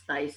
27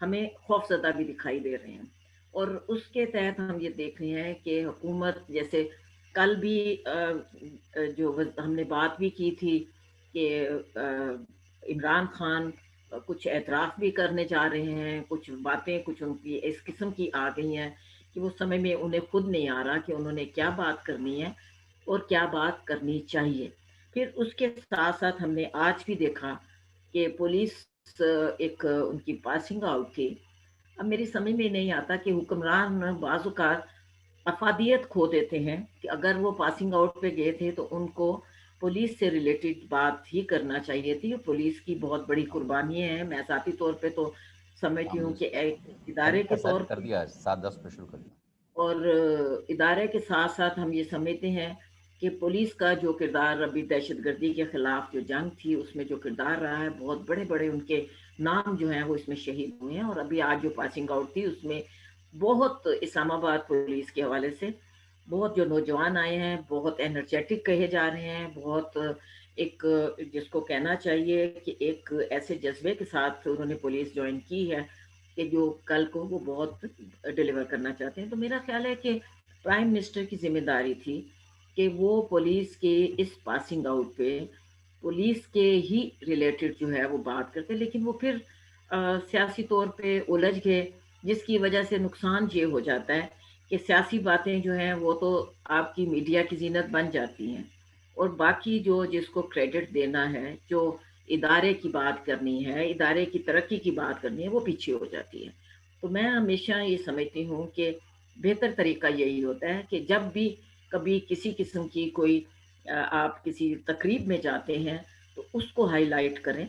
ہمیں خوفزدہ بھی دکھائی دے رہے ہیں، اور اس کے تحت ہم یہ دیکھ رہے ہیں کہ حکومت جیسے کل بھی جو ہم نے بات بھی کی تھی کہ عمران خان کچھ اعتراف بھی کرنے جا رہے ہیں، کچھ باتیں کچھ ان کی اس قسم کی آ گئی ہیں کہ وہ سمجھ میں انہیں خود نہیں آ رہا کہ انہوں نے کیا بات کرنی ہے اور کیا بات کرنی چاہیے۔ پھر اس کے ساتھ ساتھ ہم نے آج بھی دیکھا کہ پولیس ایک ان کی پاسنگ آؤٹ تھی۔ اب میری سمجھ میں نہیں آتا کہ حکمران بعض اوقات افادیت کھو دیتے ہیں کہ اگر وہ پاسنگ آؤٹ پہ گئے تھے تو ان کو پولیس سے ریلیٹڈ بات ہی کرنا چاہیے تھی۔ پولیس کی بہت بڑی قربانیاں ہیں، میں ذاتی طور پہ تو سمجھتی ہم ہوں نے کہ ایک کر ادارے دیا کے سر، طور کر پر، دیا 7-10 پہ شروع کر دیا۔ اور ادارے کے ساتھ ساتھ ہم یہ سمجھتے ہیں کہ پولیس کا جو کردار ابھی دہشت گردی کے خلاف جو جنگ تھی اس میں جو کردار رہا ہے، بہت بڑے بڑے ان کے نام جو ہیں وہ اس میں شہید ہوئے ہیں، اور ابھی آج جو پاسنگ آؤٹ تھی اس میں بہت اسلام آباد پولیس کے حوالے سے بہت جو نوجوان آئے ہیں، بہت انرجیٹک کہے جا رہے ہیں، بہت ایک جس کو کہنا چاہیے کہ ایک ایسے جذبے کے ساتھ انہوں نے پولیس جوائن کی ہے کہ جو کل کو وہ بہت ڈیلیور کرنا چاہتے ہیں۔ تو میرا خیال ہے کہ پرائم منسٹر کی ذمہ داری تھی کہ وہ پولیس کے اس پاسنگ آؤٹ پہ پولیس کے ہی ریلیٹڈ جو ہے وہ بات کرتے، لیکن وہ پھر سیاسی طور پہ الجھ گئے، جس کی وجہ سے نقصان یہ ہو جاتا ہے کہ سیاسی باتیں جو ہیں وہ تو آپ کی میڈیا کی زینت بن جاتی ہیں، اور باقی جو جس کو کریڈٹ دینا ہے، جو ادارے کی بات کرنی ہے، ادارے کی ترقی کی بات کرنی ہے، وہ پیچھے ہو جاتی ہے۔ تو میں ہمیشہ یہ سمجھتی ہوں کہ بہتر طریقہ یہی ہوتا ہے کہ جب بھی کبھی کسی قسم کی کوئی آپ کسی تقریب میں جاتے ہیں تو اس کو ہائی لائٹ کریں،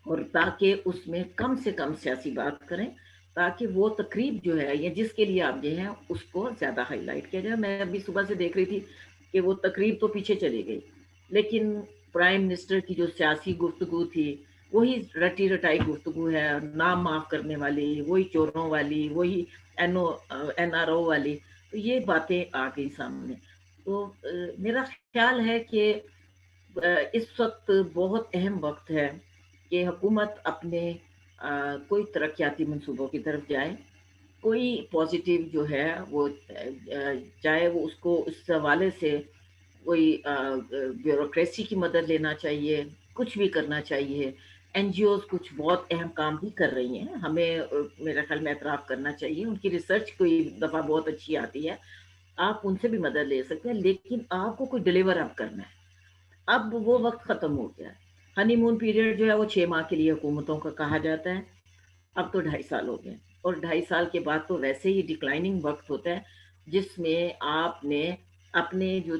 اور تاکہ اس میں کم سے کم سیاسی بات کریں، تاکہ وہ تقریب جو ہے یا جس کے لیے آپ گئے ہیں اس کو زیادہ ہائی لائٹ کیا جائے۔ میں ابھی صبح سے دیکھ رہی تھی کہ وہ تقریب تو پیچھے چلی گئی، لیکن پرائم منسٹر کی جو سیاسی گفتگو تھی وہی رٹی رٹائی گفتگو ہے، نام معاف کرنے والی، وہی چوروں والی، وہی این آر او والی، تو یہ باتیں آ گئی سامنے۔ تو میرا خیال ہے کہ اس وقت بہت اہم وقت ہے کہ حکومت اپنے کوئی ترقیاتی منصوبوں کی طرف جائے، کوئی پازیٹیو جو ہے وہ چاہے وہ اس کو اس حوالے سے کوئی بیوروکریسی کی مدد لینا چاہیے، کچھ بھی کرنا چاہیے۔ این جی اوز کچھ بہت اہم کام بھی کر رہی ہیں، ہمیں میرا خیال میں اعتراف کرنا چاہیے، ان کی ریسرچ کوئی دفعہ بہت اچھی آتی ہے، آپ ان سے بھی مدد لے سکتے ہیں، لیکن آپ کو کوئی ڈلیور اب کرنا ہے۔ اب وہ وقت ختم ہو گیا ہے، ہنی مون پیریڈ جو ہے وہ 6 ماہ کے لیے حکومتوں کا کہا جاتا ہے، اب تو 2.5 سال ہو گئے، اور 2.5 سال کے بعد تو ویسے ہی ڈکلائننگ وقت ہوتا ہے، جس میں آپ نے اپنے جو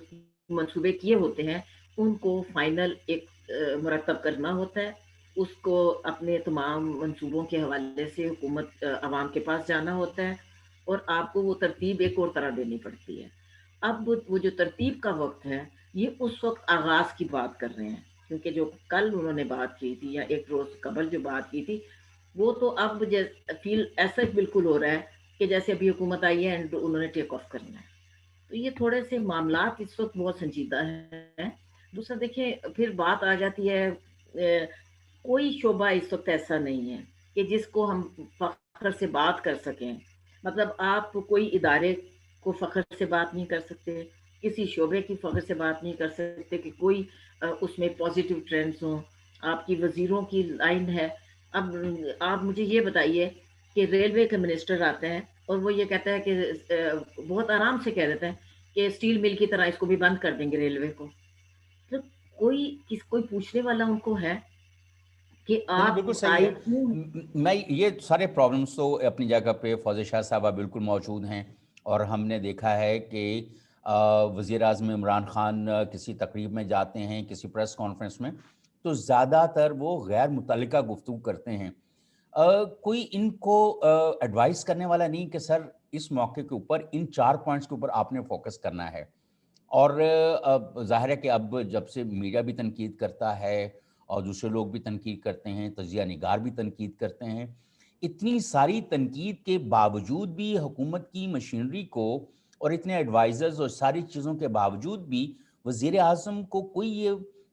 منصوبے کیے ہوتے ہیں ان کو فائنل ایک مرتب کرنا ہوتا ہے، اس کو اپنے تمام منصوبوں کے حوالے سے حکومت عوام کے پاس جانا ہوتا ہے، اور آپ کو وہ ترتیب ایک اور طرح دینی پڑتی ہے۔ اب وہ جو ترتیب کا وقت ہے یہ اس وقت آغاز کی بات کر رہے ہیں، کیونکہ جو کل انہوں نے بات کی تھی یا ایک روز قبل جو بات کی تھی وہ تو اب فیل ایسا بالکل ہو رہا ہے کہ جیسے ابھی حکومت آئی ہے اینڈ انہوں نے ٹیک آف کرنا ہے۔ تو یہ تھوڑے سے معاملات اس وقت بہت سنجیدہ ہیں۔ دوسرا دیکھیں پھر بات آ جاتی ہے کوئی شعبہ اس وقت ایسا نہیں ہے کہ جس کو ہم فخر سے بات کر سکیں، مطلب آپ کوئی ادارے کو فخر سے بات نہیں کر سکتے، کسی شعبے کی فخر سے بات نہیں کر سکتے کہ کوئی اس میں پازیٹیو ٹرینڈز ہوں۔ آپ کی وزیروں کی لائن ہے، اب آپ مجھے یہ بتائیے کہ ریلوے کا منسٹر آتا ہے اور وہ یہ کہتا ہے کہ بہت آرام سے کہہ دیتا ہے کہ اسٹیل مل کی طرح اس کو بھی بند کر دیں گے ریلوے کو، تو کوئی پوچھنے والا ان کو ہے کہ نہیں نہیں، آپ بالکل صحیح ہے۔ آئے کیوں؟ میں یہ سارے پرابلمس تو اپنی جگہ پہ فوزیہ شاہ صاحبہ بالکل موجود ہیں، اور ہم نے دیکھا ہے کہ وزیر اعظم عمران خان کسی تقریب میں جاتے ہیں، کسی پریس کانفرنس میں، تو زیادہ تر وہ غیر متعلقہ گفتگو کرتے ہیں۔ کوئی ان کو ایڈوائز کرنے والا نہیں کہ سر اس موقع کے اوپر ان 4 پوائنٹس کے اوپر آپ نے فوکس کرنا ہے، اور اب ظاہر ہے کہ اب جب سے میڈیا بھی تنقید کرتا ہے اور دوسرے لوگ بھی تنقید کرتے ہیں، تجزیہ نگار بھی تنقید کرتے ہیں، اتنی ساری تنقید کے باوجود بھی حکومت کی مشینری کو اور اتنے ایڈوائزرز اور ساری چیزوں کے باوجود بھی وزیر اعظم کو کوئی یہ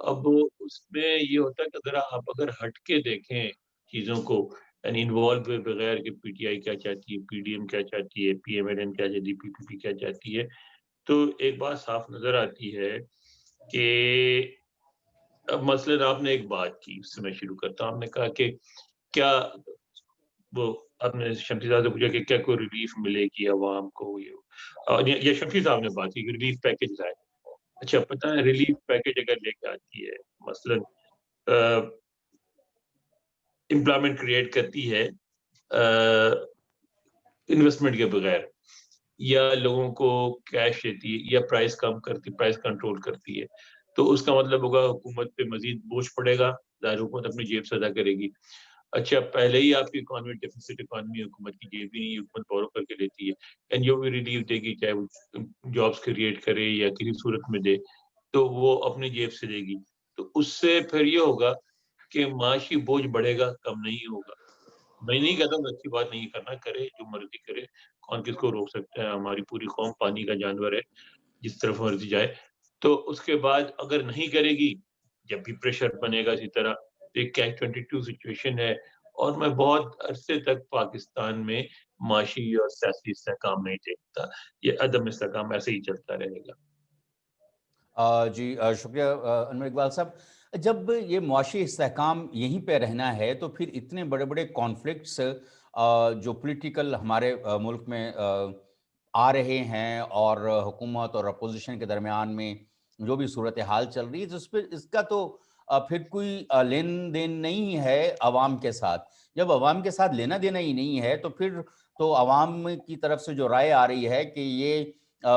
اب اس میں یہ ہوتا ہے کہ اگر ہٹ کے دیکھیں چیزوں کو، یعنی انوالو ہوئے بغیر کہ پی ٹی آئی کیا چاہتی ہے، پی ڈی ایم کیا چاہتی ہے، پی ایم ایل این کیا چاہتی ہے، پی پی پی کیا چاہتی ہے، تو ایک بات صاف نظر آتی ہے کہ اب مثلاً آپ نے ایک بات کی، اس سے میں شروع کرتا ہوں. آپ نے کہا کہ کیا وہ آپ نے شمسی صاحب سے پوچھا کہ کیا کوئی ریلیف ملے گی عوام کو، یہ شمسی صاحب نے بات کی کہ ریلیف پیکج لائے. اچھا پتہ ہے ریلیف پیکج اگر لے کے آتی ہے مثلاً امپلائمنٹ کریٹ کرتی ہے انویسٹمنٹ کے بغیر، یا لوگوں کو کیش دیتی ہے، یا پرائز کم کرتی، پرائز کنٹرول کرتی ہے، تو اس کا مطلب ہوگا حکومت پہ مزید بوجھ پڑے گا، ظاہر حکومت اپنی جیب سے ادا کرے گی. اچھا پہلے ہی آپ کی اکانومی ڈیفیسٹ اکانومی، حکومت کی جیب ہی نہیں، حکومت بورو کر کے لیتی ہے، اینڈ جو بھی ریلیف دے گی چاہے وہ جابس کریٹ کرے یا کسی صورت میں دے تو وہ اپنی جیب سے دے گی. تو اس سے پھر یہ ہوگا کہ معاشی بوجھ بڑھے گا، کم نہیں ہوگا. میں نہیں کہتا ہوں اچھی بات نہیں کرنا، کرے جو مرضی کرے، کون کس کو روک سکتا ہے، ہماری پوری قوم پانی کا جانور ہے، جس طرف مرضی جائے. تو اس کے بعد اگر نہیں کرے گی، جب بھی پریشر بنے گا اسی طرح، تو ایک کیچ 22 سچویشن ہے. اور میں بہت عرصے تک پاکستان میں معاشی اور سیاسی استحکام نہیں دیکھتا، یہ عدم استحکام ایسے ہی چلتا رہے گا. جی شکریہ انور اقبال صاحب. جب یہ معاشی استحکام یہیں پہ رہنا ہے تو پھر اتنے بڑے بڑے کانفلکٹس جو پولیٹیکل ہمارے ملک میں آ رہے ہیں، اور حکومت اور اپوزیشن کے درمیان میں جو بھی صورتحال چل رہی ہے، اس کا تو پھر کوئی لین دین نہیں ہے عوام کے ساتھ. جب عوام کے ساتھ لینا دینا ہی نہیں ہے تو پھر تو عوام کی طرف سے جو رائے آ رہی ہے کہ یہ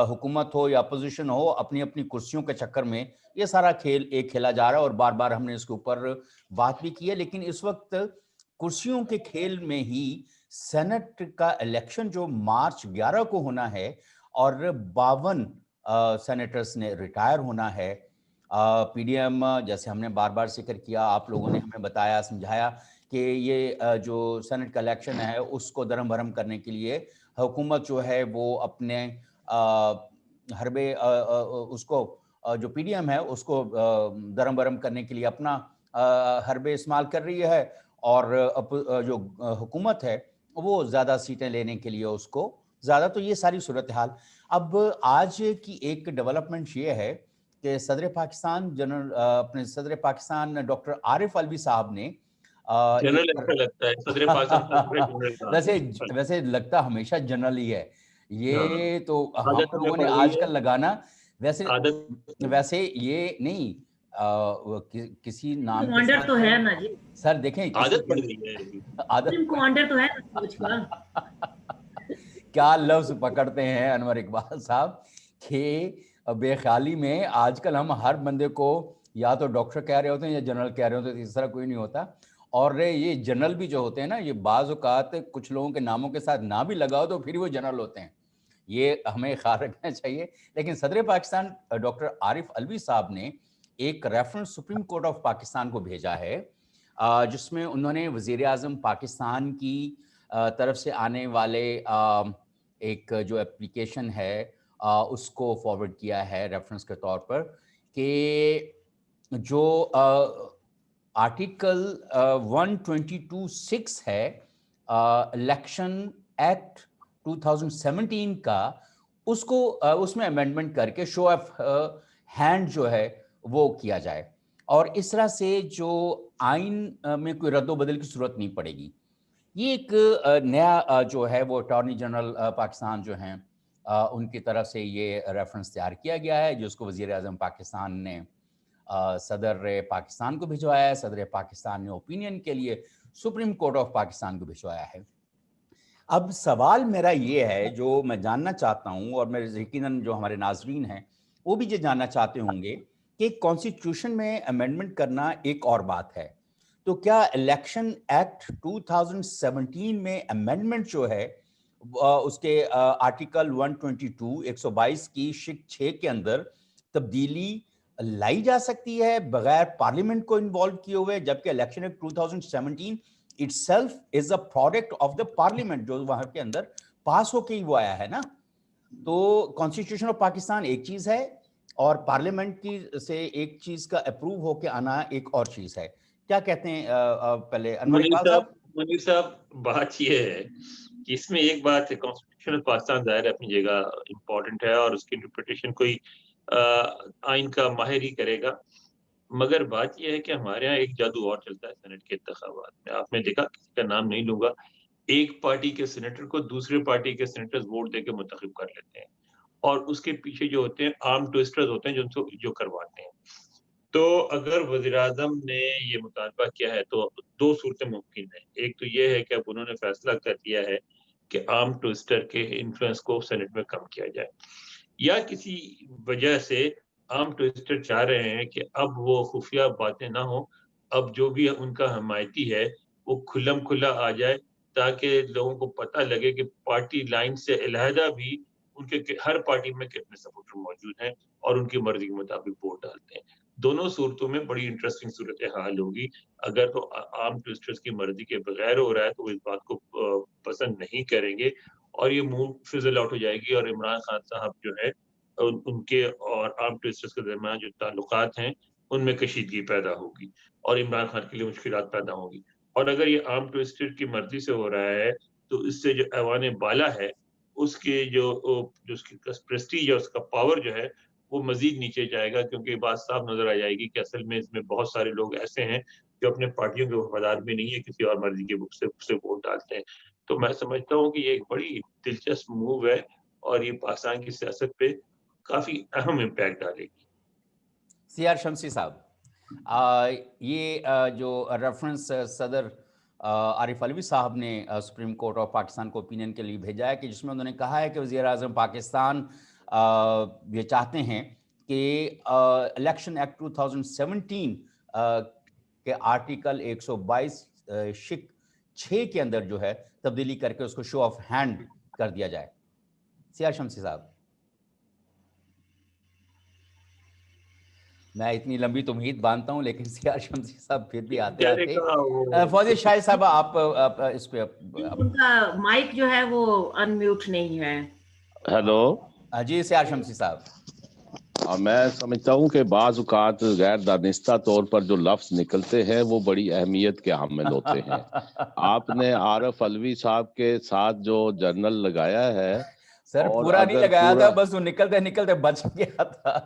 حکومت ہو یا اپوزیشن ہو، اپنی اپنی کرسیوں کے چکر میں یہ سارا کھیل ایک کھیلا جا رہا ہے. اور بار بار ہم نے اس کے اوپر بات بھی کی ہے. لیکن اس وقت کرسیوں کے کھیل میں ہی سینٹ کا الیکشن جو مارچ 11 کو ہونا ہے، اور 52 سینیٹرز نے ریٹائر ہونا ہے. پی ڈی ایم جیسے ہم نے بار بار ذکر کیا، آپ لوگوں نے ہمیں بتایا، سمجھایا کہ یہ جو سینٹ کا الیکشن ہے اس کو درہم برہم کرنے کے لیے حکومت جو ہے وہ اپنے حربے اس کو جو پی ڈی ایم ہے اس کو درہم برہم کرنے کے لیے اپنا حربے استعمال کر رہی ہے، اور جو حکومت ہے وہ زیادہ سیٹیں لینے کے لیے اس کو زیادہ. تو یہ ساری صورتحال. اب آج کی ایک ڈیولپمنٹ یہ ہے کہ صدر پاکستان ڈاکٹر عارف الوی صاحب نے جنرل اچھا لگتا ہے، صدر پاکستان ویسے لگتا ہمیشہ جنرل ہی ہے یہ تو ہم عادت میں لوگوں نے پڑ گئی آج کل لگانا. ویسے یہ نہیں کسی نام کے کمانڈر ساتھ تو ہے نا جی سر. دیکھیں عادت پڑ گئی ہے، عادت کمانڈر تو ہے نا سوچ کا. کیا لفظ پکڑتے ہیں انور اقبال صاحب کہ بے خیالی میں آج کل ہم ہر بندے کو یا تو ڈاکٹر کہہ رہے ہوتے ہیں یا جنرل کہہ رہے ہوتے ہیں، اس طرح کوئی نہیں ہوتا. اور یہ جنرل بھی جو ہوتے ہیں نا، یہ بعض اوقات کچھ لوگوں کے ناموں کے ساتھ نہ بھی لگاؤ تو پھر وہ جنرل ہوتے ہیں. یہ ہمیں خیال رکھنا چاہیے. لیکن صدر پاکستان ڈاکٹر عارف الوی صاحب نے ایک reference supreme court of Pakistan کو بھیجا ہے، جس میں انہوں نے وزیر اعظم پاکستان کی طرف سے آنے والے ایک جو اپلیکیشن ہے اس کو فارورڈ کیا ہے ریفرنس کے طور پر، کہ جو آرٹیکل 122(6) ہے الیکشن ایکٹ 2017 کا، اس میں امینڈمنٹ کر کے شو آف ہینڈ جو ہے وہ کیا جائے، اور اس طرح سے جو آئین میں کوئی رد و بدل کی صورت نہیں پڑے گی. یہ ایک نیا جو ہے وہ اٹارنی جنرل پاکستان جو ہیں ان کی طرف سے یہ ریفرنس تیار کیا گیا ہے، جس کو وزیر اعظم پاکستان نے صدر پاکستان کو بھجوایا ہے. صدر پاکستان نے اوپینین کے لیے سپریم کورٹ آف پاکستان کو بھجوایا ہے. اب سوال میرا یہ ہے جو میں جاننا چاہتا ہوں، اور میرے یقیناً جو ہمارے ناظرین ہیں وہ بھی یہ جاننا چاہتے ہوں گے کہ کانسٹیٹیوشن میں امینڈمنٹ کرنا ایک اور بات ہے، تو کیا الیکشن ایکٹ 2017 میں امینڈمنٹ جو ہے اس کے آرٹیکل 122 کی شق 6 کے اندر تبدیلی لائی جا سکتی ہے بغیر پارلیمنٹ کو انوالو کیے ہوئے، جبکہ election act 2017 itself is a product of the parliament جو وہاں کے اندر پاس ہو کے ہی وہ آیا ہے نا. تو کانسٹیٹیوشن آف پاکستان ایک چیز ہے، اور پارلیمنٹ کی سے ایک چیز کا اپروو ہو کے آنا ایک اور چیز ہے. کیا کہتے ہیں پہلے انور اقبال صاحب؟ منیر صاحب بات یہ ہے کہ اس میں ایک بات ہے، کانسٹیٹیوشن آف پاکستان ظاہر اپنی جگہ امپورٹنٹ ہے اور اس کی انٹرپریٹیشن کوئی آئین کا ماہر ہی کرے گا، مگر بات یہ ہے کہ ہمارے یہاں ایک جادو اور چلتا ہے سینٹ کے انتخابات میں. آپ نے دیکھا، کسی کا نام نہیں لوں گا، ایک پارٹی کے سینیٹر کو دوسرے پارٹی کے سینیٹرز ووٹ دے کے منتخب کر لیتے ہیں، اور اس کے پیچھے جو ہوتے ہیں آرم ٹویسٹرز ہوتے ہیں جو کرواتے ہیں. تو اگر وزیر اعظم نے یہ مطالبہ کیا ہے تو دو صورتیں ممکن ہیں. ایک تو یہ ہے کہ اب انہوں نے فیصلہ کر دیا ہے کہ آرم ٹویسٹر کے انفلوئنس کو سینٹ میں کم کیا جائے، یا کسی وجہ سے عام ٹویسٹر چاہ رہے ہیں کہ اب وہ خفیہ باتیں نہ ہوں، اب جو بھی ان کا حمایتی ہے وہ کھلم کھلا آ جائے، تاکہ لوگوں کو پتہ لگے کہ پارٹی لائن سے علیحدہ بھی ان کے ہر پارٹی میں کتنے سپورٹر موجود ہیں اور ان کی مرضی کے مطابق ووٹ ڈالتے ہیں. دونوں صورتوں میں بڑی انٹرسٹنگ صورتحال ہوگی. اگر تو عام ٹویسٹرز کی مرضی کے بغیر ہو رہا ہے تو وہ اس بات کو پسند نہیں کریں گے اور یہ موو فزل آؤٹ ہو جائے گی، اور عمران خان صاحب جو ہے ان کے اور عام ٹویسٹرز کے درمیان جو تعلقات ہیں ان میں کشیدگی پیدا ہوگی اور عمران خان کے لیے مشکلات پیدا ہوگی. اور اگر یہ عام ٹویسٹر کی مرضی سے ہو رہا ہے تو اس سے جو ایوان بالا ہے اس کے جو اس کی پریسٹیج ہے، اس کا پاور جو ہے وہ مزید نیچے جائے گا، کیونکہ یہ بات صاف نظر آ جائے گی کہ اصل میں اس میں بہت سارے لوگ ایسے ہیں جو اپنے پارٹیوں کے وفادار بھی نہیں ہے، کسی اور مرضی کے بک سے ووٹ ڈالتے ہیں. تو میں سمجھتا ہوں کہ یہ ایک بڑی دلچسپ موو ہے اور یہ پاکستان کی سیاست پہ کافی اہم امپیکٹ ڈالے گی. سی آر شمسی صاحب، یہ جو ریفرنس صدر عارف علوی صاحب نے سپریم کورٹ آف پاکستان کو اوپینین کے لیے بھیجا ہے، کہ جس میں انہوں نے کہا ہے کہ وزیر اعظم پاکستان یہ چاہتے ہیں کہ الیکشن ایکٹ 2017 کے آرٹیکل 122(6) کے اندر جو ہے تبدیلی کر کے اس کو شو آف ہینڈ کر دیا جائے. سی آر شمسی صاحب، میں اتنی لمبی تو امید باندھتا ہوں، لیکن سی آر شمسی صاحب پھر بھی آتے آتے. فوزیہ شاہد صاحب، آپ اس پہ ان کا مائک جو ہے وہ ان میوٹ نہیں ہے. ہیلو جی سی آر شمسی صاحب. میں سمجھتا ہوں کہ بعض اوقات غیر دانستہ طور پر جو لفظ نکلتے ہیں وہ بڑی اہمیت کے حامل ہوتے ہیں. آپ نے عارف علوی صاحب کے ساتھ جو جرنل لگایا ہے، سر پورا نہیں لگایا تھا، بس وہ نکلتے نکلتے بچ گیا تھا،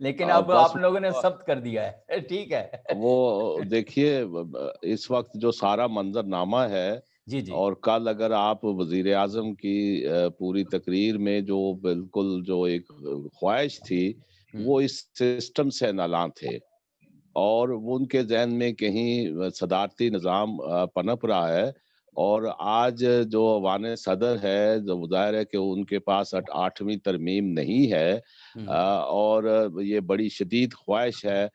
لیکن اب آپ لوگوں نے ضبط کر دیا ہے. ٹھیک ہے. وہ دیکھیے، اس وقت جو سارا منظرنامہ ہے، جی جی، اور کل اگر آپ وزیر اعظم کی پوری تقریر میں جو بالکل جو ایک خواہش تھی وہ اس سسٹم سے نالاں تھے، اور وہ ان کے ذہن میں کہیں صدارتی نظام پنپ رہا ہے. اور آج جو ایوان صدر ہے، جو ظاہر ہے کہ ان کے پاس 8ویں ترمیم نہیں ہے، اور یہ بڑی شدید خواہش ہے.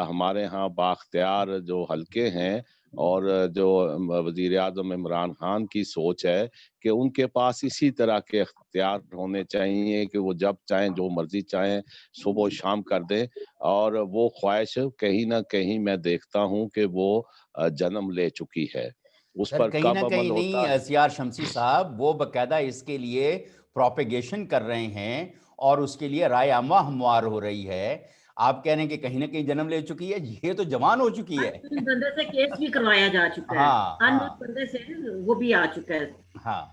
ہمارے ہاں بااختیار جو حلقے ہیں اور جو وزیر اعظم عمران خان کی سوچ ہے کہ ان کے پاس اسی طرح کے اختیار ہونے چاہیے کہ وہ جب چاہیں جو مرضی چاہیں صبح و شام کر دیں. اور وہ خواہش کہیں نہ کہیں میں دیکھتا ہوں کہ وہ جنم لے چکی ہے. اس پر کہیں نہ کب کہیں عمل ہوتا نہیں. ہے؟ سی آر شمسی صاحب وہ باقاعدہ اس کے لیے پروپیگیشن کر رہے ہیں اور اس کے لیے رائے عامہ ہموار ہو رہی ہے. آپ کہہ رہے ہیں کہ کہیں نہ کہیں جنم لے چکی ہے، یہ تو جوان ہو چکی ہے. بندے سے کیس بھی کروایا جا چکا ہے، بندے سے وہ بھی آ چکا ہے. ہاں،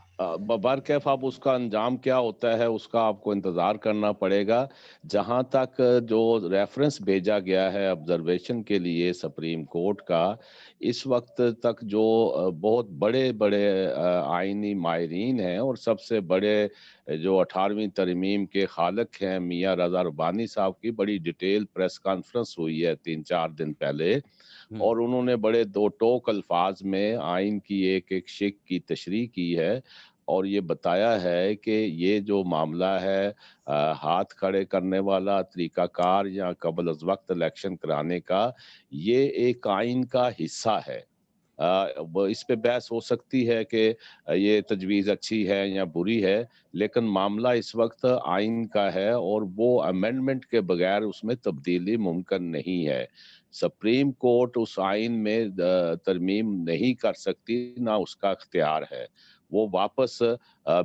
برکیف اب اس کا انجام کیا ہوتا ہے اس کا آپ کو انتظار کرنا پڑے گا. جہاں تک جو ریفرنس بھیجا گیا ہے آبزرویشن کے لیے سپریم کورٹ کا، اس وقت تک جو بہت بڑے بڑے آئینی ماہرین ہیں اور سب سے بڑے جو 18ویں ترمیم کے خالق ہیں میاں رضا ربانی صاحب کی بڑی ڈیٹیل پریس کانفرنس ہوئی ہے 3-4 دن پہلے، اور انہوں نے بڑے دو ٹوک الفاظ میں آئین کی ایک ایک شق کی تشریح کی ہے، اور یہ بتایا ہے کہ یہ جو معاملہ ہے ہاتھ کھڑے کرنے والا طریقہ کار یا قبل از وقت الیکشن کرانے کا، یہ ایک آئین کا حصہ ہے. اس پہ بحث ہو سکتی ہے کہ یہ تجویز اچھی ہے یا بری ہے، لیکن معاملہ اس وقت آئین کا ہے اور وہ امینڈمنٹ کے بغیر اس میں تبدیلی ممکن نہیں ہے. سپریم کورٹ اس آئین میں ترمیم نہیں کر سکتی، نہ اس کا اختیار ہے. وہ واپس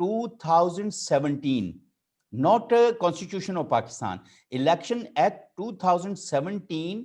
2017, not Constitution of Pakistan, Election Act 2017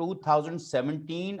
2017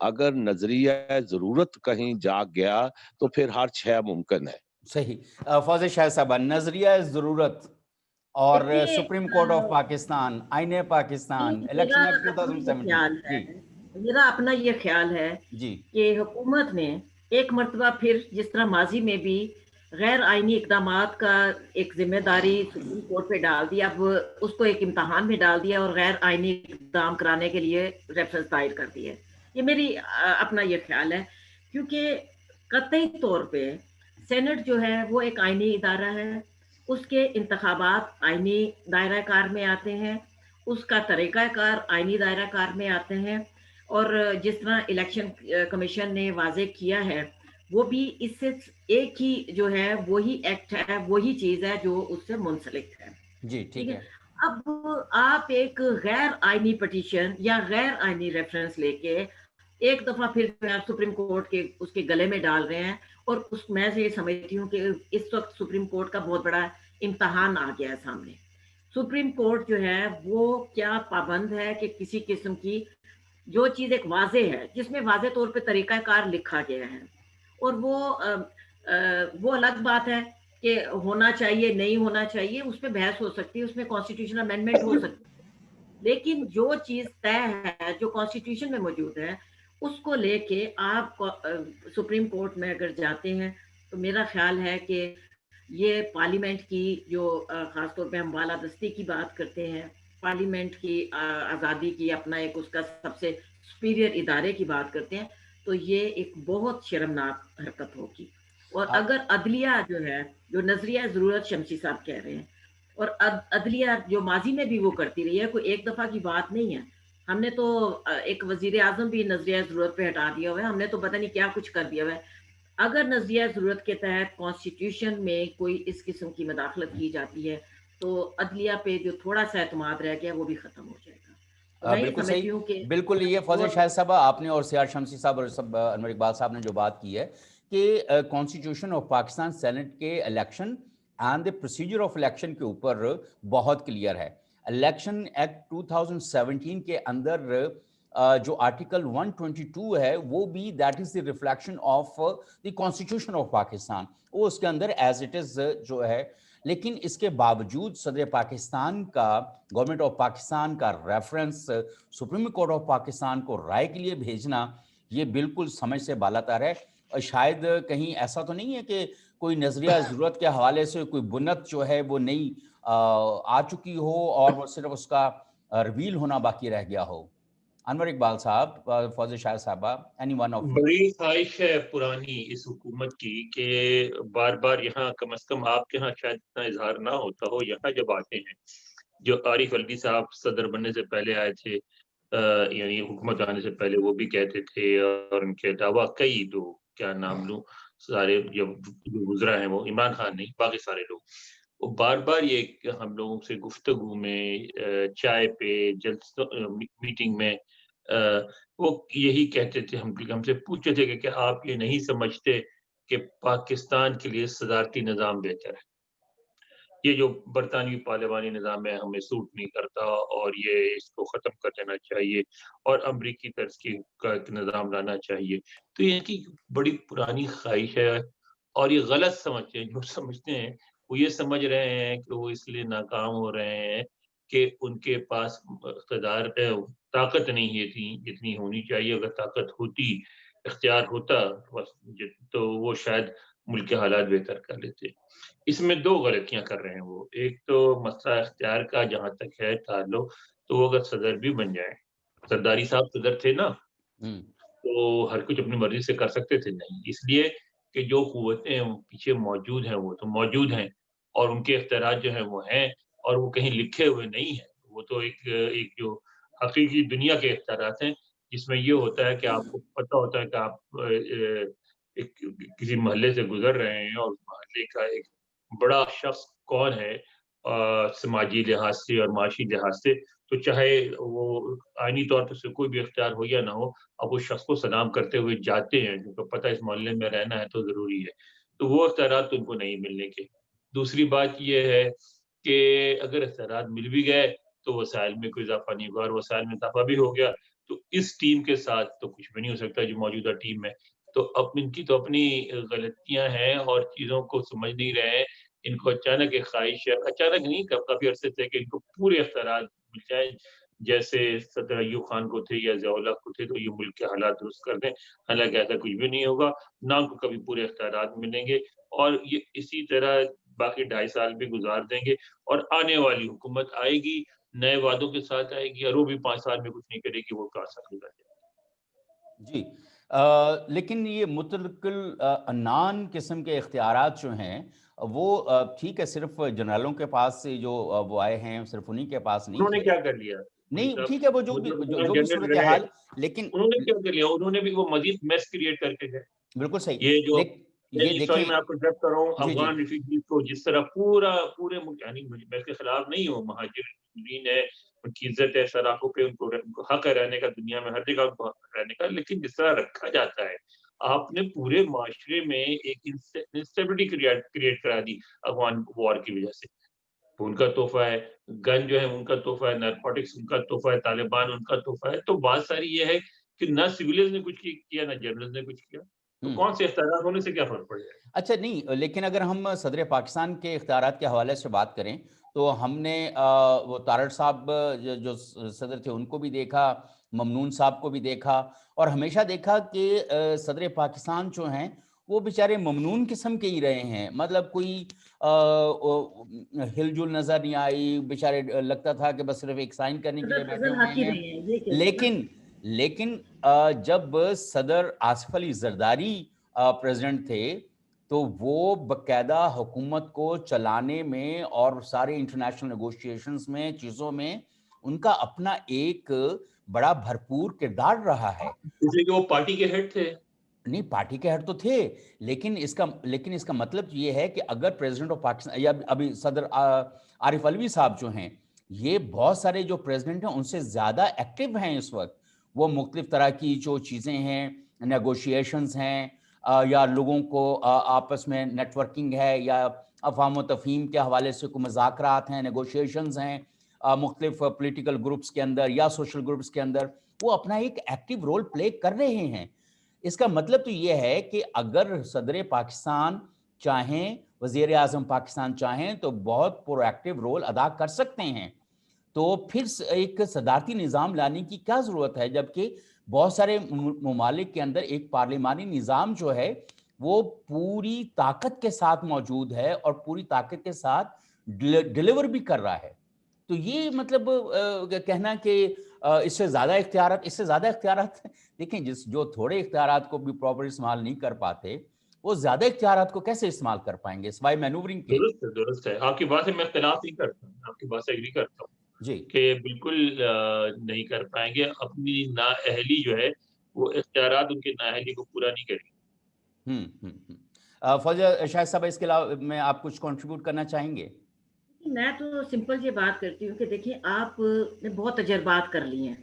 اگر نظریہ ضرورت کہیں جاگ گیا تو پھر ہر شے ممکن ہے. صحیح. فوزی شاہ صاحبہ، نظریہ ضرورت اور دیکھیے سپریم کورٹ آف پاکستان، آئین پاکستان، میرا الیکشن ایکٹ اپنا یہ 2017. خیال ہے جی میرا اپنا یہ خیال ہے جی کہ حکومت نے ایک مرتبہ پھر، جس طرح ماضی میں بھی غیر آئینی اقدامات کا ایک ذمہ داری سپریم کورٹ پہ ڈال دی، اب اس کو ایک امتحان میں ڈال دیا اور غیر آئینی اقدام کرانے کے لیے ریفرنس دائر کر دی ہے. یہ میری اپنا یہ خیال ہے، کیونکہ قطعی طور پہ سینٹ جو ہے وہ ایک آئینی ادارہ ہے، اس کے انتخابات آئینی دائرہ کار میں آتے ہیں، اس کا طریقہ کار آئینی دائرہ کار میں آتے ہیں، اور جس طرح الیکشن کمیشن نے واضح کیا ہے وہ بھی اس سے ایک ہی جو ہے وہی ایکٹ ہے، وہی چیز ہے جو اس سے منسلک ہے. جی ٹھیک ہے. اب آپ ایک غیر آئینی پٹیشن یا غیر آئینی ریفرنس لے کے ایک دفعہ پھر آپ سپریم کورٹ کے اس کے گلے میں ڈال رہے ہیں، اور اس میں سے یہ سمجھتی ہوں کہ اس وقت سپریم کورٹ کا بہت بڑا امتحان آ گیا ہے سامنے. سپریم کورٹ جو ہے وہ کیا پابند ہے کہ کسی قسم کی جو چیز ایک واضح ہے، جس میں واضح طور پہ طریقہ کار لکھا گیا ہے، اور وہ الگ بات ہے کہ ہونا چاہیے نہیں ہونا چاہیے، اس پہ بحث ہو سکتی ہے، اس میں کانسٹیٹیوشن امینڈمنٹ ہو سکتی ہے، لیکن جو چیز طے ہے جو کانسٹیٹیوشن میں موجود ہے اس کو لے کے آپ سپریم کورٹ میں اگر جاتے ہیں تو میرا خیال ہے کہ یہ پارلیمنٹ کی جو خاص طور پہ ہم بالادستی کی بات کرتے ہیں، پارلیمنٹ کی آزادی کی، اپنا ایک اس کا سب سے سپیریئر ادارے کی بات کرتے ہیں، تو یہ ایک بہت شرمناک حرکت ہوگی. اور اگر عدلیہ جو ہے، جو نظریہ ضرورت شمسی صاحب کہہ رہے ہیں، اور عدلیہ جو ماضی میں بھی وہ کرتی رہی ہے، کوئی ایک دفعہ کی بات نہیں ہے. ہم نے تو ایک وزیر اعظم بھی نظریہ ضرورت پہ ہٹا دیا ہوا ہے، ہم نے تو پتہ نہیں کیا کچھ کر دیا ہوا ہے. اگر نظریہ ضرورت کے تحت کانسٹیٹیوشن میں کوئی اس قسم کی مداخلت کی جاتی ہے تو عدلیہ پہ جو تھوڑا سا اعتماد رہ گیا وہ بھی ختم ہو جائے گا. میں یہ بالکل سمجھتی صحیح. ہوں کہ بالکل یہ فوزی شاہ صاحب آپ نے اور سیاد شمسی صاحب اور انور اقبال صاحب نے جو بات کی ہے کہ کانسٹیٹیوشن آف پاکستان سینٹ کے election and the procedure of election کے اوپر بہت کلیئر ہے. الیکشن ایکٹ 2017 کے اندر جو آرٹیکل 122 ہے وہ بھی that is the reflection of the constitution of Pakistan, وہ اس کے اندر ایز اٹ از جو ہے. لیکن اس کے باوجود صدر پاکستان کا، گورنمنٹ آف پاکستان کا reference supreme court of Pakistan کو رائے کے لیے بھیجنا یہ بالکل سمجھ سے بالاتر ہے. شاید کہیں ایسا تو نہیں ہے کہ کوئی نظریہ ضرورت کے حوالے سے کوئی بنت جو ہے وہ نئی آ چکی ہو اور وہ صرف اس کا ریویل ہونا باقی رہ گیا ہو. انور اقبال صاحب، فوزی شاہ صاحبہ، اینی ون آف یو. بڑی خواہش ہے پرانی اس حکومت کی کہ بار بار یہاں کم از کم آپ کے ہاں شاید اتنا اظہار نہ ہوتا ہو، یہاں جب آتے ہیں، جو عارف الوی صاحب صدر بننے سے پہلے آئے تھے، یعنی حکومت آنے سے پہلے، وہ بھی کہتے تھے، اور ان کے علاوہ کئی دو کیا نام لوں، سارے جو گزرا ہیں وہ عمران خان نہیں، باقی سارے لوگ، وہ بار بار یہ ہم لوگوں سے گفتگو میں، چائے پہ، میٹنگ میں وہ یہی کہتے تھے، ہم سے پوچھتے تھے کہ کیا آپ یہ نہیں سمجھتے کہ پاکستان کے لیے صدارتی نظام بہتر ہے؟ یہ جو برطانوی پارلیمانی نظام ہے ہمیں سوٹ نہیں کرتا، اور یہ اس کو ختم کر دینا چاہیے اور امریکی طرز کا ایک نظام لانا چاہیے. تو یہ کی بڑی پرانی خواہش ہے، اور یہ غلط سمجھتے ہیں. جو سمجھتے ہیں وہ یہ سمجھ رہے ہیں کہ وہ اس لیے ناکام ہو رہے ہیں کہ ان کے پاس اقتدار طاقت نہیں ہے جتنی ہونی چاہیے. اگر طاقت ہوتی، اختیار ہوتا تو وہ شاید ملک کے حالات بہتر کر لیتے. اس میں دو غلطیاں کر رہے ہیں وہ. ایک تو مسئلہ اختیار کا جہاں تک ہے تعلق، تو وہ اگر صدر بھی بن جائیں، سرداری صاحب صدر تھے نا، تو ہر کچھ اپنی مرضی سے کر سکتے تھے؟ نہیں، اس لیے کہ جو قوتیں پیچھے موجود ہیں وہ تو موجود ہیں، اور ان کے اختیارات جو ہیں وہ ہیں، اور وہ کہیں لکھے ہوئے نہیں ہیں. وہ تو ایک جو حقیقی دنیا کے اختیارات ہیں، جس میں یہ ہوتا ہے کہ آپ کو پتہ ہوتا ہے کہ آپ کسی محلے سے گزر رہے ہیں، اور محلے کا ایک بڑا شخص کون ہے سماجی لحاظ سے اور معاشی لحاظ سے، تو چاہے وہ آئینی طور پر سے کوئی بھی اختیار ہو یا نہ ہو، اب اس شخص کو سلام کرتے ہوئے جاتے ہیں، کیونکہ پتہ اس محلے میں رہنا ہے تو ضروری ہے. تو وہ اختیارات ان کو نہیں ملنے کے. دوسری بات یہ ہے کہ اگر اختیارات مل بھی گئے تو وسائل میں کوئی اضافہ نہیں ہوا، اور وسائل میں اضافہ بھی ہو گیا تو اس ٹیم کے ساتھ تو کچھ بھی نہیں ہو سکتا جو موجودہ ٹیم ہے. تو اب ان کی تو اپنی غلطیاں ہیں اور چیزوں کو سمجھ نہیں رہے ہیں. ان کو اچانک ایک خواہش ہے، اچانک نہیں، کافی عرصے سے، کہ ان کو پورے اختیارات مل جائیں، جیسے صدر ایوب خان کو تھے یا ضیاء اللہ کو تھے، تو یہ ملک کے حالات درست کر دیں. حالانکہ ایسا کچھ بھی نہیں ہوگا، نہ ان کو کبھی پورے اختیارات ملیں گے، اور یہ اسی طرح باقی 2.5 سال بھی گزار دیں گے. اور آنے والی حکومت آئے گی، نئے وعدوں کے ساتھ آئے گی، اور وہ بھی 5 سال میں کچھ نہیں کرے گی، وہ کہاں سے گزر جائے گی. جی لیکن یہ مطلق العنان قسم کے اختیارات جو ہیں وہ ٹھیک ہے، صرف جنرلوں کے پاس سے جو وہ آئے ہیں، صرف انہی کے پاس نہیں انہوں نے تھے. کیا کر لیا نہیں ٹھیک ہے، وہ جو بھی صورتحال، لیکن انہوں نے کیا کر لیا، انہوں نے بھی وہ مزید میس کریٹ کر کے گئے. بالکل صحیح. یہ جو یہ دیکھیں، میں آپ کو ڈرپ کر رہا ہوں، جی افغان ریفیوجیز کو جس طرح پورے یعنی میں اس کے خلاف نہیں ہوں، مہاجرین ہے، ان کی عزت ہے سراخوں پہ، ان کو حق ہے رہنے کا، دنیا میں ہر جگہ ان کو حق رہنے کا، لیکن جس طرح رکھا جاتا ہے، آپ نے پورے معاشرے میں ایک انسٹیبلٹی کریٹ کرا دی افغان وار کی وجہ سے. ان کا تحفہ ہے، گن جو ہے ان کا تحفہ ہے، نارکوٹکس ان کا تحفہ ہے، طالبان ان کا تحفہ ہے. تو بات ساری یہ ہے کہ نہ سویلز نے کچھ کیا، نہ جنرلز نے کچھ کیا، تو کون سے اختیارات ہونے سے کیا فرق پڑ جائے گا؟ اچھا نہیں، لیکن اگر ہم صدر پاکستان کے اختیارات کے حوالے سے بات کریں تو ہم نے وہ تارڑ صاحب جو صدر تھے ان کو بھی دیکھا، ممنون صاحب کو بھی دیکھا، اور ہمیشہ دیکھا کہ صدر پاکستان جو ہیں وہ بیچارے ممنون قسم کے ہی رہے ہیں. مطلب کوئی ہل جل نظر نہیں آئی، بیچارے لگتا تھا کہ بس صرف ایک سائن کرنے کے لیے بیٹھے ہوئے ہیں. لیکن جب صدر آصف علی زرداری پریزیڈنٹ تھے تو وہ باقاعدہ حکومت کو چلانے میں اور سارے انٹرنیشنل نیگوشیشنز میں، چیزوں میں ان کا اپنا ایک بڑا بھرپور کردار رہا ہے. اس لیے کہ وہ پارٹی کے ہیڈ تھے. نہیں، پارٹی کے ہیڈ تو تھے، لیکن اس کا مطلب یہ ہے کہ اگر پریزیڈنٹ آف پاکستان یا ابھی صدر عارف علوی صاحب جو ہیں، یہ بہت سارے جو پریزیڈنٹ ہیں ان سے زیادہ ایکٹیو ہیں اس وقت. وہ مختلف طرح کی جو چیزیں ہیں، نیگوشیشنز ہیں، یا لوگوں کو آپس میں نیٹ ورکنگ ہے، یا افہام و تفہیم کے حوالے سے کوئی مذاکرات ہیں، نیگوشیشنز ہیں مختلف پولیٹیکل گروپس کے اندر یا سوشل گروپس کے اندر، وہ اپنا ایک ایکٹیو رول پلے کر رہے ہیں. اس کا مطلب تو یہ ہے کہ اگر صدر پاکستان چاہیں، وزیر اعظم پاکستان چاہیں تو بہت پرو ایکٹیو رول ادا کر سکتے ہیں. تو پھر ایک صدارتی نظام لانے کی کیا ضرورت ہے، جبکہ بہت سارے ممالک کے اندر ایک پارلیمانی نظام جو ہے وہ پوری طاقت کے ساتھ موجود ہے اور پوری طاقت کے ساتھ ڈیلیور بھی کر رہا ہے. تو یہ مطلب کہنا کہ اس سے زیادہ اختیارات دیکھیں، جو تھوڑے اختیارات کو بھی پراپر استعمال نہیں کر پاتے، وہ زیادہ اختیارات کو کیسے استعمال کر پائیں گے سوائے مینوورنگ کے؟ درست ہے، آپ کی بات سے میں اختلاف نہیں کرتا، آپ کی بات سے ایگری کرتا ہوں جی کہ بالکل نہیں کر پائیں گے. اپنی نااہلی جو ہے وہ اختیارات ان کی نااہلی کو پورا نہیں کریں گے. فوزیہ شاہد صاحب، اس کے علاوہ میں آپ کچھ کنٹریبیوٹ کرنا چاہیں گے؟ میں تو سمپل یہ بات کرتی ہوں کہ دیکھیں، آپ نے بہت تجربات کر لی ہیں.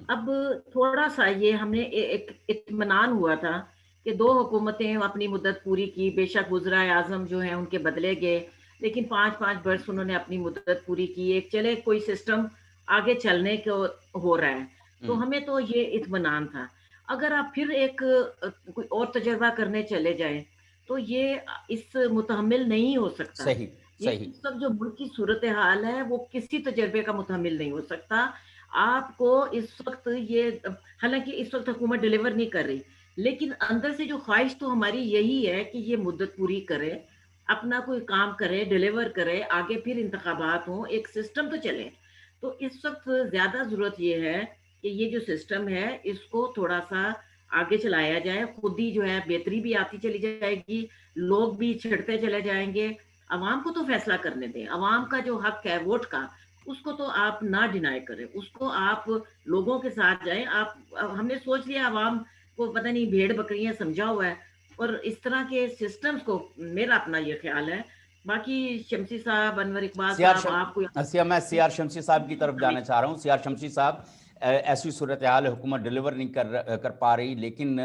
اب تھوڑا سا یہ ہم نے ایک اطمینان ہوا تھا کہ 2 حکومتیں اپنی مدت پوری کی، بے شک وزرائے اعظم جو ہیں ان کے بدلے گئے، لیکن 5 برس انہوں نے اپنی مدت پوری کی. ایک چلے کوئی سسٹم آگے چلنے کو ہو رہا ہے، تو ہمیں تو یہ اطمینان تھا. اگر آپ پھر ایک کوئی اور تجربہ کرنے چلے جائیں تو یہ اس متحمل نہیں ہو سکتا. صحیح. اس وقت جو ملک کی صورتحال ہے وہ کسی تجربے کا متحمل نہیں ہو سکتا. آپ کو اس وقت یہ، حالانکہ اس وقت حکومت ڈیلیور نہیں کر رہی، لیکن اندر سے جو خواہش تو ہماری یہی ہے کہ یہ مدت پوری کرے، اپنا کوئی کام کرے، ڈیلیور کرے، آگے پھر انتخابات ہوں، ایک سسٹم تو چلے. تو اس وقت زیادہ ضرورت یہ ہے کہ یہ جو سسٹم ہے اس کو تھوڑا سا آگے چلایا جائے. خود ہی جو ہے بہتری بھی آتی چلی جائے گی، لوگ بھی چھڑتے چلے جائیں گے. عوام کو تو فیصلہ کرنے دیں، عوام کا جو حق ہے ووٹ کا، اس کو تو آپ نہ ڈینائی کریں، اس کو آپ لوگوں کے ساتھ جائیں. ہم نے سوچ لیا عوام کو پتہ نہیں بھیڑ بکریاں سمجھا ہوا ہے، اور اس طرح کے سسٹمز کو میرا اپنا یہ خیال ہے. باقی شمسی صاحب، انور اقبال صاحب، آپ کو میں سی آر شمسی صاحب کی طرف جانا چاہ رہا ہوں. سی آر شمسی صاحب، ایسی صورتحال حکومت ڈیلیور نہیں کر پا رہی، لیکن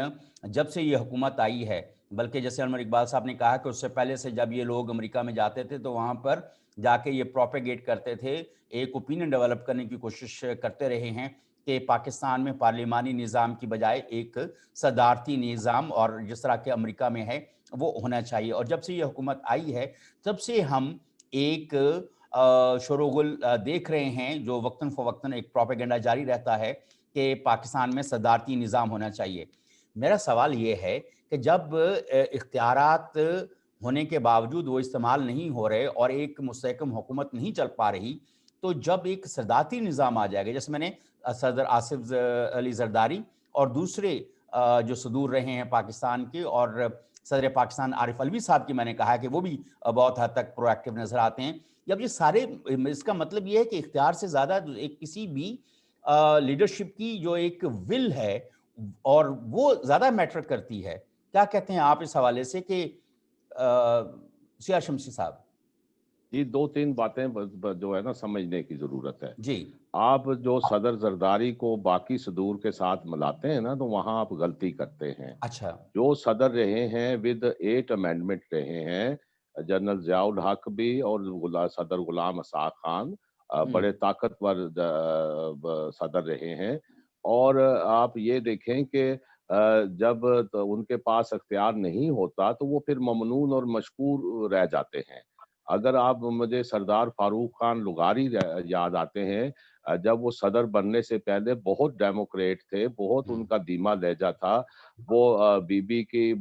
جب سے یہ حکومت آئی ہے، بلکہ جیسے انور اقبال صاحب نے کہا کہ اس سے پہلے سے جب یہ لوگ امریکہ میں جاتے تھے تو وہاں پر جا کے یہ پروپیگیٹ کرتے تھے، ایک اوپینین ڈیولپ کرنے کی کوشش کرتے رہے ہیں کہ پاکستان میں پارلیمانی نظام کی بجائے ایک صدارتی نظام اور جس طرح کہ امریکہ میں ہے وہ ہونا چاہیے. اور جب سے یہ حکومت آئی ہے تب سے ہم ایک شوروغل دیکھ رہے ہیں جو وقتاً فوقتاً ایک پروپیگنڈا جاری رہتا ہے کہ پاکستان میں صدارتی نظام ہونا چاہیے. میرا سوال یہ ہے کہ جب اختیارات ہونے کے باوجود وہ استعمال نہیں ہو رہے اور ایک مستحکم حکومت نہیں چل پا رہی، تو جب ایک صدارتی نظام آ جائے گا، جیسے میں نے صدر آصف علی زرداری اور دوسرے جو صدور رہے ہیں پاکستان کے، اور صدر پاکستان عارف علوی صاحب کی میں نے کہا کہ وہ بھی بہت حد تک پرو ایکٹیو نظر آتے ہیں. جب یہ سارے، اس کا مطلب یہ ہے کہ اختیار سے زیادہ ایک کسی بھی لیڈرشپ کی جو ایک ول ہے اور وہ زیادہ میٹر کرتی ہے. کیا کہتے ہیں آپ اس حوالے سے کہ سیاہ شمسی صاحب؟ یہ دو تین باتیں جو ہے نا سمجھنے کی ضرورت ہے. جی. آپ جو صدر زرداری کو باقی صدور کے ساتھ ملاتے ہیں نا تو وہاں آپ غلطی کرتے ہیں. اچھا. جو صدر رہے ہیں ود 8 امینڈمنٹ رہے ہیں، جنرل ضیاء الحق بھی اور صدر غلام اسحاق خان بڑے طاقتور صدر رہے ہیں. اور آپ یہ دیکھیں کہ جب ان کے پاس اختیار نہیں ہوتا تو وہ پھر ممنون اور مشکور رہ جاتے ہیں. اگر آپ مجھے سردار فاروق خان لغاری یاد آتے ہیں، جب وہ صدر بننے سے پہلے بہت ڈیموکریٹ تھے، بہت ان کا دھیما لہجہ تھا. وہ بی بی کی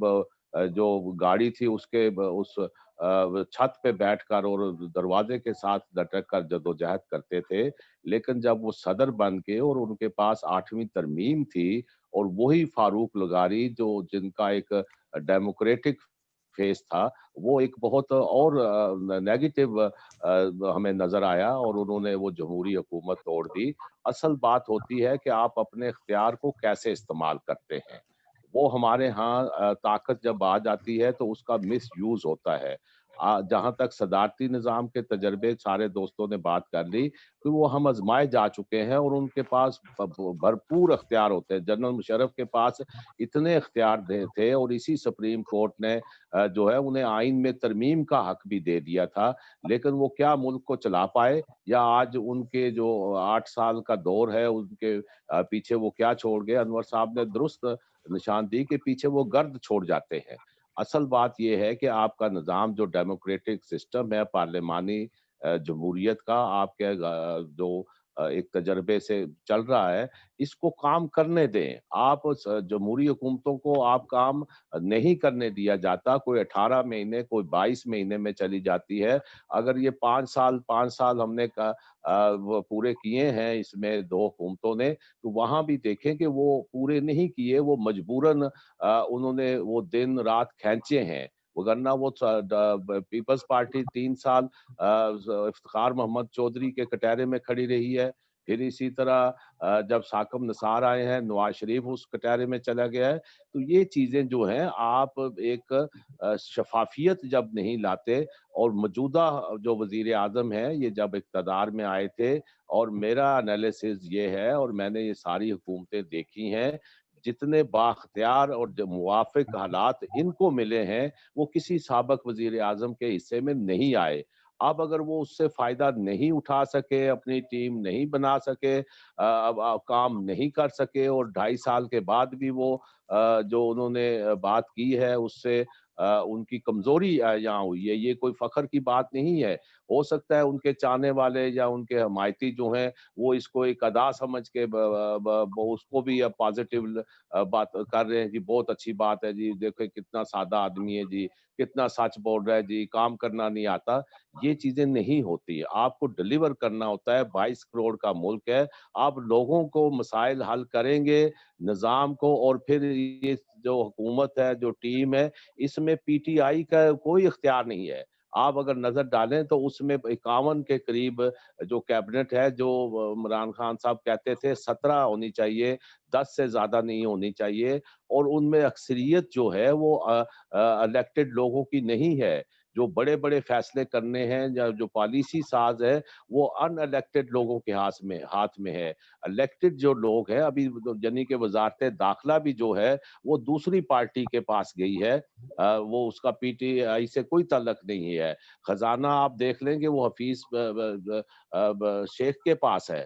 جو گاڑی تھی اس کے اس چھت پہ بیٹھ کر اور دروازے کے ساتھ لٹک کر جدوجہد کرتے تھے. لیکن جب وہ صدر بن کے اور ان کے پاس 8ویں ترمیم تھی اور وہی فاروق لغاری جو جن کا ایک ڈیموکریٹک فیس تھا، وہ ایک بہت اور نیگیٹو ہمیں نظر آیا اور انہوں نے وہ جمہوری حکومت توڑ دی. اصل بات ہوتی ہے کہ آپ اپنے اختیار کو کیسے استعمال کرتے ہیں. وہ ہمارے ہاں طاقت جب آ جاتی ہے تو اس کا مس یوز ہوتا ہے. جہاں تک صدارتی نظام کے تجربے سارے دوستوں نے بات کر لی کہ وہ ہم آزمائے جا چکے ہیں اور ان کے پاس بھرپور اختیار ہوتے ہیں. جنرل مشرف کے پاس اتنے اختیار تھے اور اسی سپریم کورٹ نے جو ہے انہیں آئین میں ترمیم کا حق بھی دے دیا تھا. لیکن وہ کیا ملک کو چلا پائے، یا آج ان کے جو 8 سال کا دور ہے ان کے پیچھے وہ کیا چھوڑ گئے؟ انور صاحب نے درست نشاندہی کے پیچھے وہ گرد چھوڑ جاتے ہیں. اصل بات یہ ہے کہ آپ کا نظام جو ڈیموکریٹک سسٹم ہے پارلیمانی جمہوریت کا، آپ کے جو ایک تجربے سے چل رہا ہے، اس کو کام کرنے دیں. آپ جمہوری حکومتوں کو آپ کام نہیں کرنے دیا جاتا. کوئی 18 مہینے، کوئی 22 مہینے میں چلی جاتی ہے. اگر یہ 5 سال ہم نے پورے کیے ہیں اس میں 2 حکومتوں نے، تو وہاں بھی دیکھیں کہ وہ پورے نہیں کیے. وہ مجبوراً انہوں نے وہ دن رات کھینچے ہیں، وگرنہ وہ پیپلز پارٹی 3 سال افتخار محمد چودھری کے کٹہرے میں کھڑی رہی ہے. پھر اسی طرح جب ساکم نثار آئے ہیں، نواز شریف اس کٹہرے میں چلا گیا ہے. تو یہ چیزیں جو ہیں، آپ ایک شفافیت جب نہیں لاتے، اور موجودہ جو وزیر اعظم ہے یہ جب اقتدار میں آئے تھے، اور میرا انالیسز یہ ہے اور میں نے یہ ساری حکومتیں دیکھی ہیں، جتنے بااختیار اور موافق حالات ان کو ملے ہیں وہ کسی سابق وزیر اعظم کے حصے میں نہیں آئے. اب اگر وہ اس سے فائدہ نہیں اٹھا سکے، اپنی ٹیم نہیں بنا سکے، کام نہیں کر سکے، اور 2.5 سال کے بعد بھی وہ جو انہوں نے بات کی ہے اس سے ان کی کمزوری یہاں ہوئی ہے، یہ کوئی فخر کی بات نہیں ہے. ہو سکتا ہے ان کے چاہنے والے یا ان کے حمایتی جو ہیں وہ اس کو ایک ادا سمجھ کے اس کو بھی پازیٹیو بات کر رہے ہیں. جی بہت اچھی بات ہے جی، دیکھیں کتنا سادہ آدمی ہے جی، کتنا سچ بول رہا ہے جی، کام کرنا نہیں آتا. یہ چیزیں نہیں ہوتی. آپ کو ڈیلیور کرنا ہوتا ہے. 22 کروڑ کا ملک ہے. آپ لوگوں کو مسائل حل کریں گے، نظام کو، اور پھر یہ جو حکومت ہے، جو ٹیم ہے، اس میں پی ٹی آئی کا کوئی اختیار نہیں ہے. آپ اگر نظر ڈالیں تو اس میں 51 کے قریب جو کیبنٹ ہے، جو عمران خان صاحب کہتے تھے 17 ہونی چاہیے، 10 سے زیادہ نہیں ہونی چاہیے. اور ان میں اکثریت جو ہے وہ الیکٹڈ لوگوں کی نہیں ہے. جو بڑے بڑے فیصلے کرنے ہیں یا جو پالیسی ساز ہے وہ ان الیکٹڈ لوگوں کے ہاتھ میں ہے. الیکٹڈ جو لوگ ہیں، ابھی یعنی کہ وزارت داخلہ بھی جو ہے وہ دوسری پارٹی کے پاس گئی ہے، وہ اس کا پی ٹی آئی سے کوئی تعلق نہیں ہے. خزانہ آپ دیکھ لیں گے وہ حفیظ شیخ کے پاس ہے.